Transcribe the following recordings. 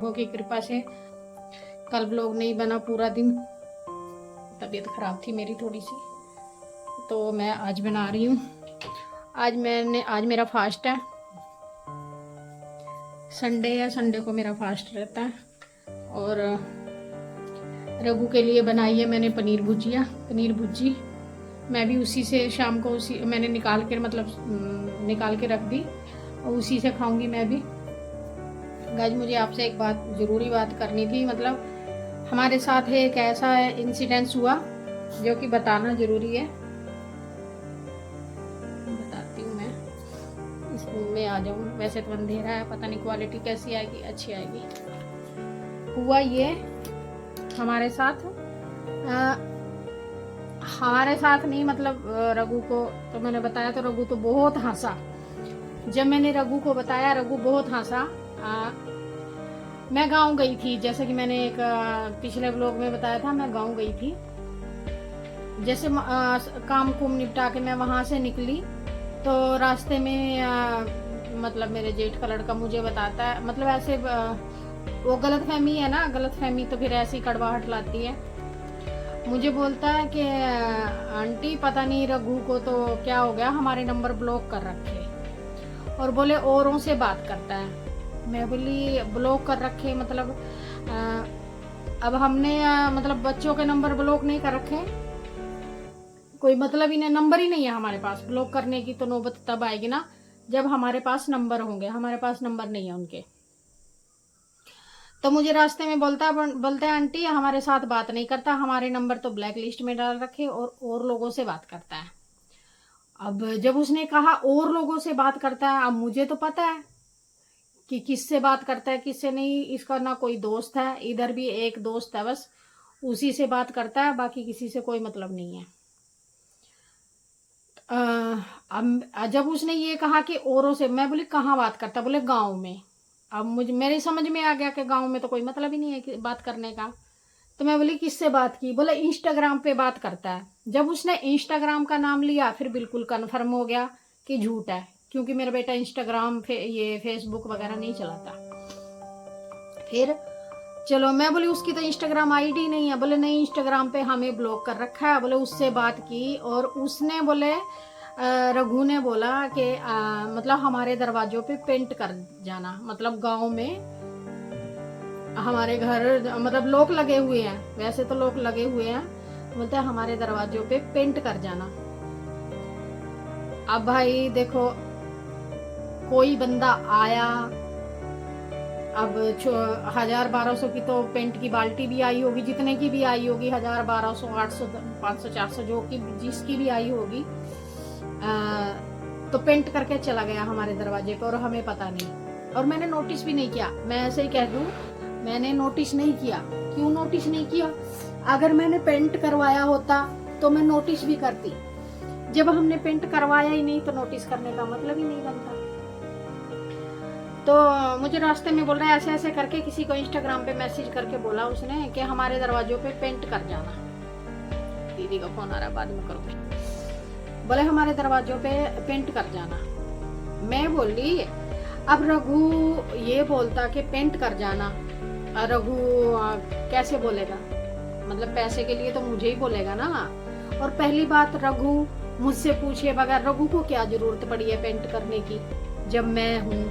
प्रभु की कृपा से कल ब्लॉग नहीं बना पूरा दिन, तबीयत ख़राब थी मेरी थोड़ी सी, तो मैं आज बना रही हूँ। आज मेरा फास्ट है, संडे है, संडे को मेरा फास्ट रहता है। और रघु के लिए बनाई है मैंने पनीर भुजी। मैं भी उसी से शाम को उसी मैंने निकाल के रख दी और उसी से खाऊंगी मैं भी। गाइस, मुझे आपसे एक ज़रूरी बात करनी थी। मतलब हमारे साथ एक ऐसा इंसिडेंस हुआ जो कि बताना ज़रूरी है। बताती हूँ मैं, इस रूम में आ जाऊँ। वैसे तो अंधेरा है, पता नहीं क्वालिटी कैसी आएगी, अच्छी आएगी। हुआ ये हमारे साथ नहीं, मतलब रघु को तो मैंने बताया तो रघु तो बहुत हंसा। जब मैंने रघु को बताया, रघु बहुत हंसा। मैं गांव गई थी, जैसे कि मैंने एक पिछले व्लॉग में बताया था, मैं गांव गई थी। जैसे काम कुम निपटा के मैं वहां से निकली तो रास्ते में मतलब मेरे जेठ का लड़का मुझे बताता है, मतलब ऐसे वो गलतफहमी है ना, गलतफहमी तो फिर ऐसी कड़वाहट लाती है। मुझे बोलता है कि आंटी पता नहीं रघु को तो क्या हो गया, हमारे नंबर ब्लॉक कर रखे और बोले औरों से बात करता है। मैं बोली ब्लॉक कर रखे मतलब अब हमने मतलब बच्चों के नंबर ब्लॉक नहीं कर रखे, कोई मतलब ही नहीं, नंबर ही नहीं है हमारे पास। ब्लॉक करने की तो नौबत तब आएगी ना जब हमारे पास नंबर होंगे, हमारे पास नंबर नहीं है उनके। तो मुझे रास्ते में बोलते हैं आंटी हमारे साथ बात नहीं करता, हमारे नंबर तो ब्लैक लिस्ट में डाल रखे और लोगों से बात करता है। अब जब उसने कहा और लोगों से बात करता है, अब मुझे तो पता है कि किससे बात करता है किससे नहीं। इसका ना कोई दोस्त है, इधर भी एक दोस्त है बस, उसी से बात करता है, बाकी किसी से कोई मतलब नहीं है। जब उसने ये कहा कि औरों से, मैं बोली कहाँ बात करता, बोले गांव में। अब मेरे समझ में आ गया कि गांव में तो कोई मतलब ही नहीं है कि बात करने का। तो मैं बोली किससे बात की, बोले इंस्टाग्राम पे बात करता है। जब उसने इंस्टाग्राम का नाम लिया फिर बिल्कुल कन्फर्म हो गया कि झूठ है, क्योंकि मेरा बेटा इंस्टाग्राम ये फेसबुक वगैरह नहीं चलाता। फिर चलो मैं बोली उसकी तो इंस्टाग्राम आईडी नहीं है, बोले नहीं इंस्टाग्राम पे हमें ब्लॉक कर रखा है। बोले उससे बात की और उसने बोले रघु ने बोला कि मतलब हमारे दरवाजों पे पेंट कर जाना, मतलब गांव में हमारे घर मतलब लॉक लगे हुए हैं, वैसे तो लॉक लगे हुए हैं, बोलते हैं हमारे दरवाजों पे पेंट कर जाना। अब भाई देखो, कोई बंदा आया, अब 1000-1200 की तो पेंट की बाल्टी भी आई होगी, जितने की भी आई होगी, 1000-1200 800 500 400 जो की जिसकी भी आई होगी, तो पेंट करके चला गया हमारे दरवाजे पर और हमें पता नहीं। और मैंने नोटिस भी नहीं किया, मैं ऐसे ही कह दूं, मैंने नोटिस नहीं किया। क्यों नोटिस नहीं किया? अगर मैंने पेंट करवाया होता तो मैं नोटिस भी करती। जब हमने पेंट करवाया ही नहीं तो नोटिस करने का मतलब ही नहीं बनता। तो मुझे रास्ते में बोल रहा है ऐसे ऐसे करके, किसी को इंस्टाग्राम पे मैसेज करके बोला उसने कि हमारे दरवाजों पे पेंट कर जाना। दीदी का फोन आ रहा है, बाद में करूँगी। बोले हमारे दरवाजों पे पेंट कर जाना। मैं बोली अब रघु ये बोलता कि पेंट कर जाना, रघु कैसे बोलेगा? मतलब पैसे के लिए तो मुझे ही बोलेगा ना। और पहली बात, रघु मुझसे पूछे बगैर, रघु को क्या जरूरत पड़ी है पेंट करने की जब मैं हूँ।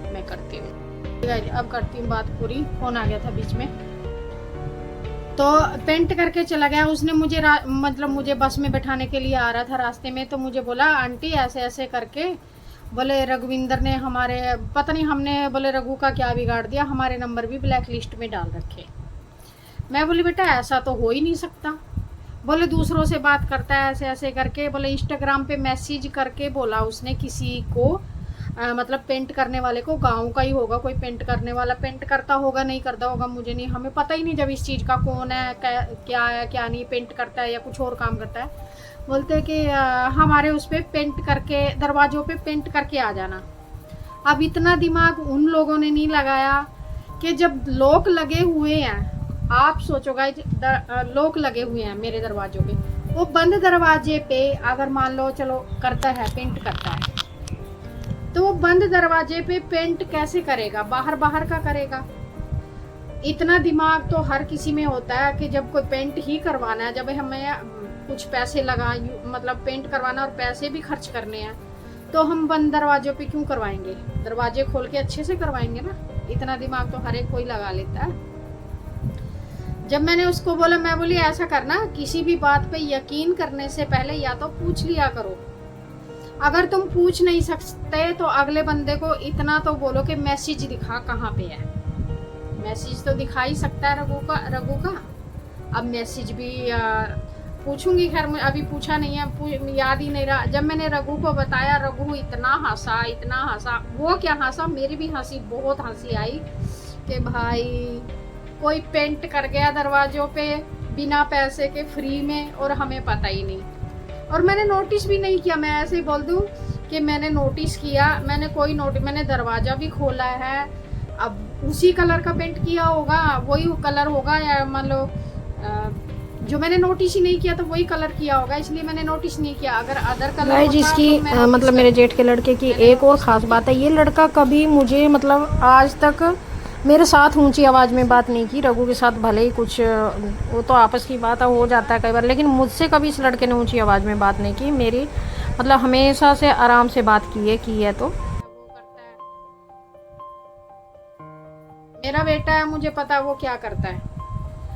मैं करती हूँ, अब करती हूँ बात पूरी। फोन आ गया था बीच में, तो पेंट करके चला गया उसने। मुझे बस में बैठाने के लिए आ रहा था रास्ते में, तो मुझे बोला आंटी ऐसे ऐसे करके, बोले रघुविंदर ने हमारे, पता नहीं हमने, बोले रघु का क्या बिगाड़ दिया, हमारे नंबर भी ब्लैक लिस्ट में डाल रखे। मैं बोली बेटा ऐसा तो हो ही नहीं सकता। बोले दूसरों से बात करता है ऐसे ऐसे करके, बोले इंस्टाग्राम पे मैसेज करके बोला उसने किसी को, मतलब पेंट करने वाले को, गांव का ही होगा कोई पेंट करने वाला, पेंट करता होगा नहीं करता होगा मुझे नहीं, हमें पता ही नहीं जब इस चीज़ का कौन है क्या है क्या नहीं, पेंट करता है या कुछ और काम करता है। बोलते कि हमारे उस पर पेंट करके, दरवाजों पे पेंट करके आ जाना। अब इतना दिमाग उन लोगों ने नहीं लगाया कि जब लॉक लगे हुए हैं, आप सोचो गाइस, लॉक लगे हुए हैं मेरे दरवाजों पे, वो बंद दरवाजे पे अगर मान लो चलो करता है, पेंट करता है, तो वो बंद दरवाजे पे पेंट कैसे करेगा? बाहर बाहर का करेगा। इतना दिमाग तो हर किसी में होता है कि जब कोई पेंट ही करवाना है, जब हमें कुछ पैसे लगा मतलब पेंट करवाना और पैसे भी खर्च करने हैं, तो हम बंद दरवाजों पे क्यों करवाएंगे? दरवाजे खोल के अच्छे से करवाएंगे ना। इतना दिमाग तो हर एक कोई लगा लेता है। जब मैंने उसको बोला, मैं बोली ऐसा करना, किसी भी बात पे यकीन करने से पहले या तो पूछ लिया करो। अगर तुम पूछ नहीं सकते तो अगले बंदे को इतना तो बोलो कि मैसेज दिखा कहाँ पे है। मैसेज तो दिखा ही सकता है रघु का। अब मैसेज भी पूछूंगी, खैर अभी पूछा नहीं है, याद ही नहीं रहा। जब मैंने रघु को बताया, रघु इतना हंसा। वो क्या हंसा, मेरी भी हंसी, बहुत हंसी आई कि भाई कोई पेंट कर गया दरवाजों पे बिना पैसे के, फ्री में, और हमें पता ही नहीं। और मैंने नोटिस भी नहीं किया। मैं ऐसे ही बोल दूं कि मैंने नोटिस किया, मैंने दरवाजा भी खोला है। अब उसी कलर का पेंट किया होगा, वही कलर होगा, या मान लो जो मैंने नोटिस ही नहीं किया तो वही कलर किया होगा, इसलिए मैंने नोटिस नहीं किया। अगर अदर कलर भाई जिसकी तो मतलब मेरे जेठ के लड़के की एक और ख़ास बात है, ये लड़का कभी मुझे मतलब आज तक मेरे साथ ऊंची आवाज़ में बात नहीं की। रघु के साथ भले ही कुछ वो तो आपस की बात हो जाता है कई बार, लेकिन मुझसे कभी इस लड़के ने ऊंची आवाज़ में बात नहीं की। मेरी मतलब हमेशा से आराम से बात की है। तो मेरा बेटा है, मुझे पता है वो क्या करता है।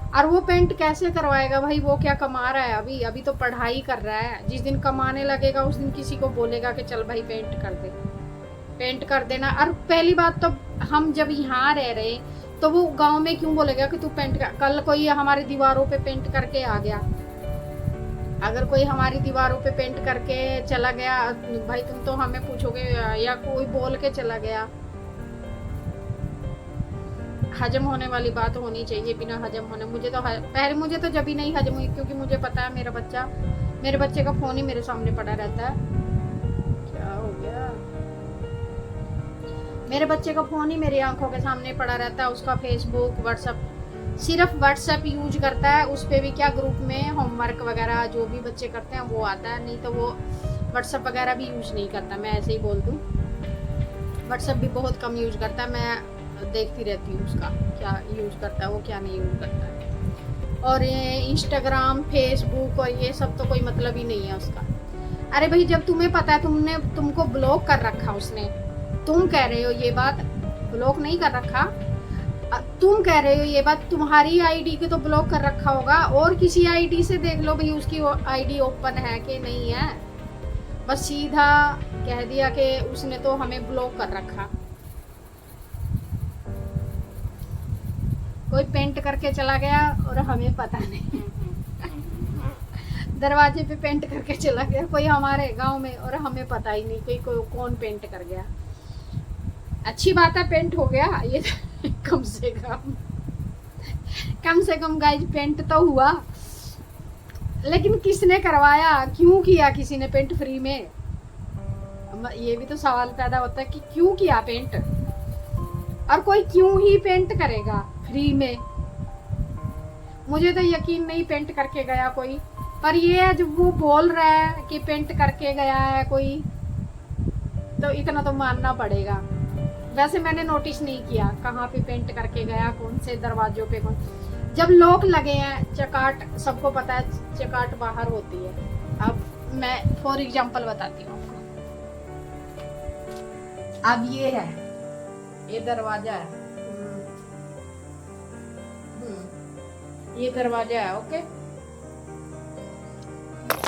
और वो पेंट कैसे करवाएगा भाई? वो क्या कमा रहा है? अभी तो पढ़ाई कर रहा है। जिस दिन कमाने लगेगा उस दिन किसी को बोलेगा कि चल भाई पेंट कर देना। और पहली बात तो हम जब यहाँ रह रहे तो वो गांव में क्यों बोलेगा कि तू पेंट कर? कल कोई हमारी दीवारों पे पेंट करके आ गया, अगर कोई हमारी दीवारों पे पेंट करके चला गया, भाई तुम तो हमें पूछोगे, या कोई बोल के चला गया। हजम होने वाली बात होनी चाहिए, बिना हजम होने। मुझे तो जब ही नहीं हजम हुई, क्योंकि मुझे पता है मेरे बच्चे का फोन ही मेरे सामने पड़ा रहता है। क्या हो गया? मेरे बच्चे का फोन ही मेरी आंखों के सामने पड़ा रहता है। उसका फेसबुक, व्हाट्सएप, सिर्फ व्हाट्सएप यूज करता है। उस पे भी क्या, ग्रुप में होमवर्क वगैरह जो भी बच्चे करते हैं वो आता है, नहीं तो वो व्हाट्सएप वगैरह भी यूज नहीं करता। मैं ऐसे ही बोल दूं, व्हाट्सएप भी बहुत कम यूज करता है। मैं देखती रहती हूँ उसका क्या यूज करता है, वो क्या नहीं यूज करता है। और ये इंस्टाग्राम, फेसबुक और ये सब तो कोई मतलब ही नहीं है उसका। अरे भाई, जब तुम्हें पता है, तुमको ब्लॉक कर रखा उसने, तुम कह रहे हो ये बात, ब्लॉक नहीं कर रखा, तुम कह रहे हो ये बात, तुम्हारी आईडी को तो ब्लॉक कर रखा होगा। और किसी आईडी से देख लो भाई उसकी आईडी ओपन है कि नहीं है। बस सीधा कह दिया कि उसने तो हमें ब्लॉक कर रखा। कोई पेंट करके चला गया और हमें पता नहीं। दरवाजे पे पेंट करके चला गया कोई हमारे गांव में, और हमें पता ही नहीं कोई कौन पेंट कर गया। अच्छी बात है पेंट हो गया ये। कम से कम गाइस पेंट तो हुआ। लेकिन किसने करवाया, क्यों किया किसी ने पेंट फ्री में? ये भी तो सवाल पैदा होता है कि क्यों किया पेंट, और कोई क्यों ही पेंट करेगा फ्री में? मुझे तो यकीन नहीं पेंट करके गया कोई। पर ये जब वो बोल रहा है कि पेंट करके गया है कोई, तो इतना तो मानना पड़ेगा। वैसे मैंने नोटिस नहीं किया कहाँ पे पेंट करके गया, कौन से दरवाजों पे कौन। जब लॉक लगे हैं, चकाट सबको पता है, चकाट बाहर होती है। अब मैं फॉर एग्जांपल बताती हूँ आपको। अब ये है, ये दरवाजा है, ये दरवाजा है, ओके,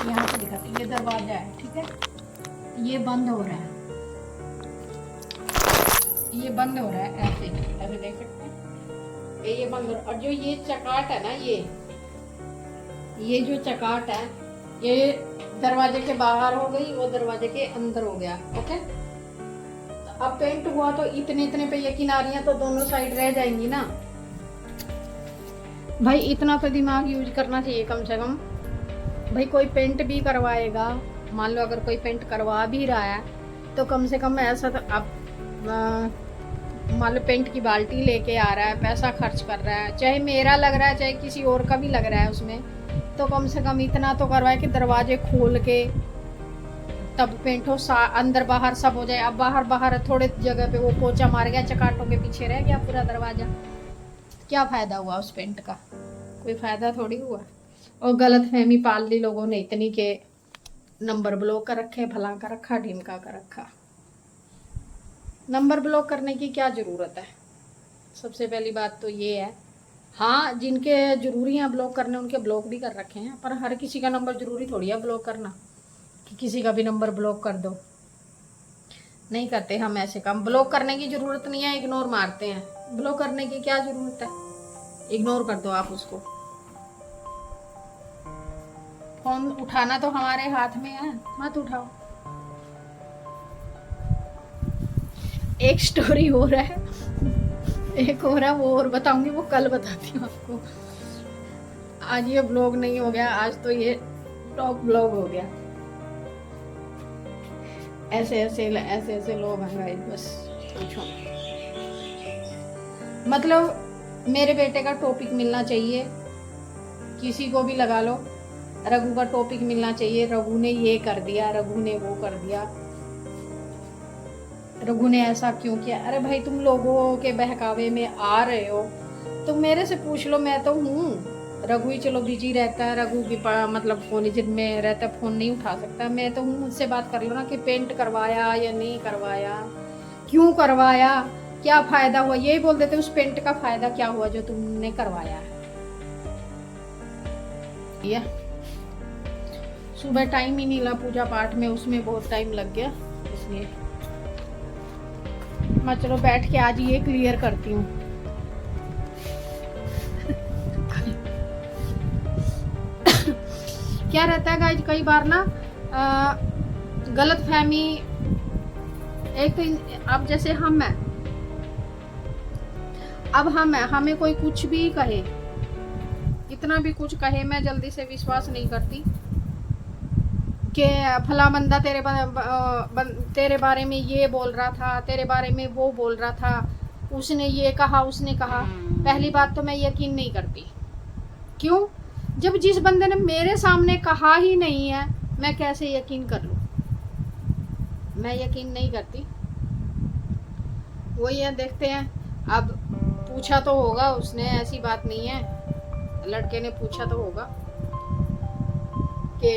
यहाँ से दिखाती, ये दरवाजा है, ठीक है। ये बंद हो रहा है, ये बंद हो रहा है, ऐसे ऐसे देख सकते हैं, ये बंद हो रहा है। और जो ये चकाट है ना, ये जो चकाट है, ये दरवाजे के बाहर हो गई, वो दरवाजे के अंदर हो गया, ओके। तो अब पेंट हुआ तो इतने पे ये किनारियां तो दोनों साइड रह जाएंगी ना भाई। इतना तो दिमाग यूज करना चाहिए कम से कम। भाई कोई पेंट भी करवाएगा, मान लो अगर कोई पेंट करवा भी रहा है, तो कम से कम ऐसा तो अब मान लो पेंट की बाल्टी लेके आ रहा है, पैसा खर्च कर रहा है, चाहे मेरा लग रहा है चाहे किसी और का भी लग रहा है उसमें, तो कम से कम इतना तो करवाए कि दरवाजे खोल के तब पेंट हो, अंदर बाहर सब हो जाए। अब बाहर थोड़े जगह पे वो पोचा मार गया, चकाटों के पीछे रह गया पूरा दरवाजा। क्या फ़ायदा हुआ उस पेंट का? कोई फ़ायदा थोड़ी हुआ। और गलत फहमी पाल ली लोगों ने इतनी के नंबर ब्लॉक कर रखे, फलां का रखा, ढिमका का रखा। नंबर ब्लॉक करने की क्या ज़रूरत है? सबसे पहली बात तो ये है। हाँ, जिनके ज़रूरी हैं ब्लॉक करने उनके ब्लॉक भी कर रखे हैं, पर हर किसी का नंबर ज़रूरी थोड़ी है ब्लॉक करना कि किसी का भी नंबर ब्लॉक कर दो। नहीं करते हम ऐसे काम। ब्लॉक करने की ज़रूरत नहीं है, इग्नोर मारते हैं। ब्लॉक करने की क्या ज़रूरत है? इग्नोर कर दो आप उसको। फोन उठाना तो हमारे हाथ में है, मत उठाओ। एक स्टोरी हो रहा है, एक हो रहा है, वो और बताऊंगी, वो कल बताती हूँ आपको। आज ये ब्लॉग नहीं हो गया, आज तो ये टॉप ब्लॉग हो गया। ऐसे ऐसे लोग हैं गाइस, बस पूछो। मतलब मेरे बेटे का टॉपिक मिलना चाहिए, किसी को भी लगा लो। रघु का टॉपिक मिलना चाहिए, रघु ने ये कर दिया, रघु ने वो कर दिया, रघु ने ऐसा क्यों किया। अरे भाई, तुम लोगों के बहकावे में आ रहे हो तो मेरे से पूछ लो, मैं तो हूँ। रघु ही चलो बिजी रहता है, रघु की मतलब फोन जिनमें रहता है, फोन नहीं उठा सकता। मैं तो हूँ, मुझसे बात कर लो ना कि पेंट करवाया या नहीं करवाया, क्यों करवाया, क्या फायदा हुआ। यही बोल देते उस पेंट का फायदा क्या हुआ जो तुमने करवाया है। सुबह टाइम ही नहीं लगा पूजा पाठ में, उसमें बहुत टाइम लग गया, इसलिए मैं चलो बैठ के आज ये क्लियर करती हूँ। क्या रहता है गाइज, कई बार ना गलत फहमी। एक तो अब जैसे हम हैं, अब हम हैं, हमें कोई कुछ भी कहे, इतना भी कुछ कहे, मैं जल्दी से विश्वास नहीं करती कि फला बंदा तेरे बारे में ये बोल रहा था, तेरे बारे में वो बोल रहा था, उसने ये कहा, उसने कहा। पहली बात तो मैं यकीन नहीं करती। क्यों? जब जिस बंदे ने मेरे सामने कहा ही नहीं है, मैं कैसे यकीन कर लूं? मैं यकीन नहीं करती। वही है, देखते हैं। अब पूछा तो होगा उसने, ऐसी बात नहीं है, लड़के ने पूछा तो होगा कि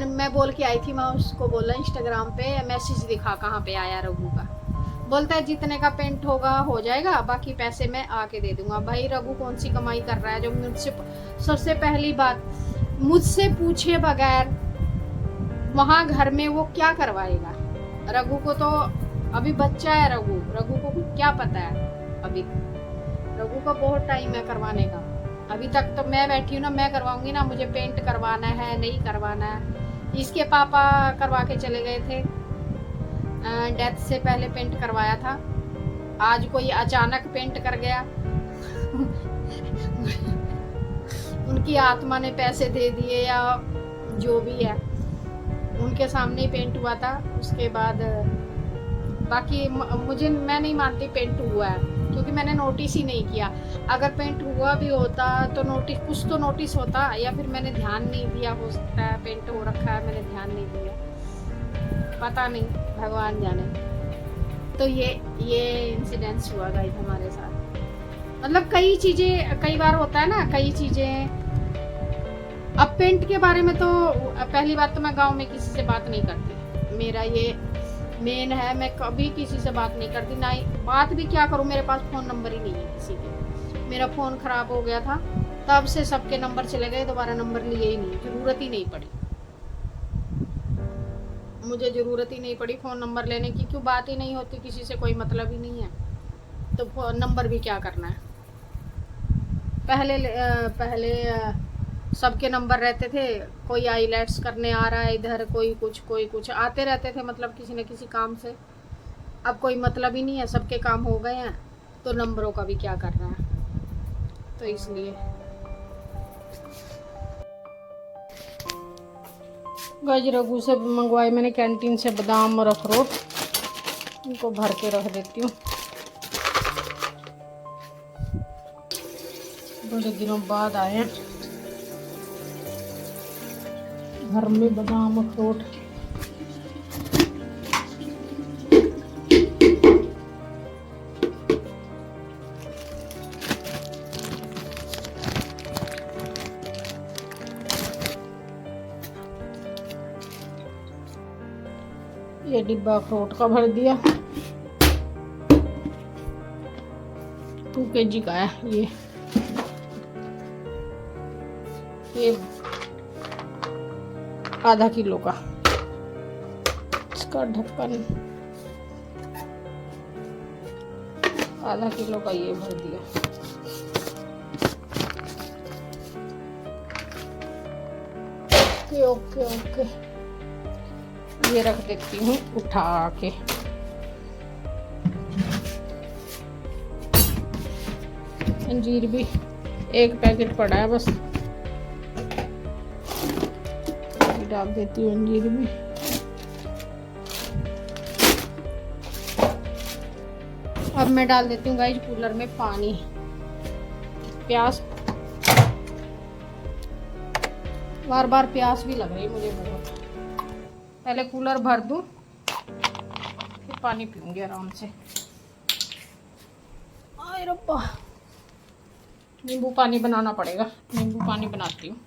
मैं बोल के आई थी। मैं उसको बोला इंस्टाग्राम पे मैसेज दिखा कहाँ पे आया रघु का। बोलता है जितने का पेंट होगा हो जाएगा, बाकी पैसे मैं आके दे दूंगा। भाई रघु कौन सी कमाई कर रहा है जो मुझसे, सबसे पहली बात, मुझसे पूछे बगैर वहां घर में वो क्या करवाएगा? रघु को तो अभी बच्चा है, रघु को क्या पता है। अभी रघु का बहुत टाइम है करवाने का। अभी तक तो मैं बैठी हूँ ना, मैं करवाऊंगी ना, मुझे पेंट करवाना है, नहीं करवाना है। इसके पापा करवा के चले गए थे, डेथ से पहले पेंट करवाया था। आज कोई अचानक पेंट कर गया। उनकी आत्मा ने पैसे दे दिए या जो भी है, उनके सामने ही पेंट हुआ था। उसके बाद बाकी मैं नहीं मानती पेंट हुआ है, क्योंकि मैंने नोटिस ही नहीं किया। अगर पेंट हुआ भी होता तो नोटिस, कुछ तो नोटिस होता, या फिर मैंने ध्यान नहीं दिया। हो सकता है पेंट हो रखा है, मैंने ध्यान नहीं दिया, पता नहीं, भगवान जाने। तो ये इंसिडेंस हुआ गाइस हमारे साथ। मतलब कई चीजें, कई बार होता है ना, कई चीजें। अब पेंट के बारे में तो पहली बात तो मैं गांव में किसी से बात नहीं करती, मेरा ये मेन है। मैं कभी किसी से बात नहीं करती, ना ही बात भी क्या करूं, मेरे पास फोन नंबर ही नहीं है किसी के। मेरा फोन खराब हो गया था, तब से सबके नंबर चले गए, दोबारा नंबर लिए ही नहीं, जरूरत ही नहीं पड़ी। मुझे जरूरत ही नहीं पड़ी फ़ोन नंबर लेने की, क्यों? बात ही नहीं होती किसी से, कोई मतलब ही नहीं है, तो फ़ोन नंबर भी क्या करना है। पहले सबके नंबर रहते थे, कोई आईलेट्स करने आ रहा है इधर, कोई कुछ आते रहते थे, मतलब किसी न किसी काम से। अब कोई मतलब ही नहीं है, सबके काम हो गए हैं, तो नंबरों का भी क्या करना है। तो इसलिए गाइस रघु से मंगवाए मैंने कैंटीन से बादाम और अखरोट, इनको भर के रख देती हूँ। बड़े दिनों बाद आए हैं घर में बादाम अखरोट। ये डिब्बा अखरोट का भर दिया, 2 kg का है ये आधा किलो का। इसका ढक्कन आधा किलो का ये भर दिया। ओके ओके ओके, ये रख देती हूँ उठा के। अंजीर भी 1 पैकेट पड़ा है बस, डाल देती हूँ अंजीर भी। अब मैं डाल देती हूँ गाइस कूलर में पानी। प्यास, बार बार प्यास भी लग रही मुझे बहुत। पहले कूलर भर दूँ फिर पानी पीऊंगी आराम से। आए रब्बा, नींबू पानी बनाना पड़ेगा, नींबू पानी बनाती हूँ।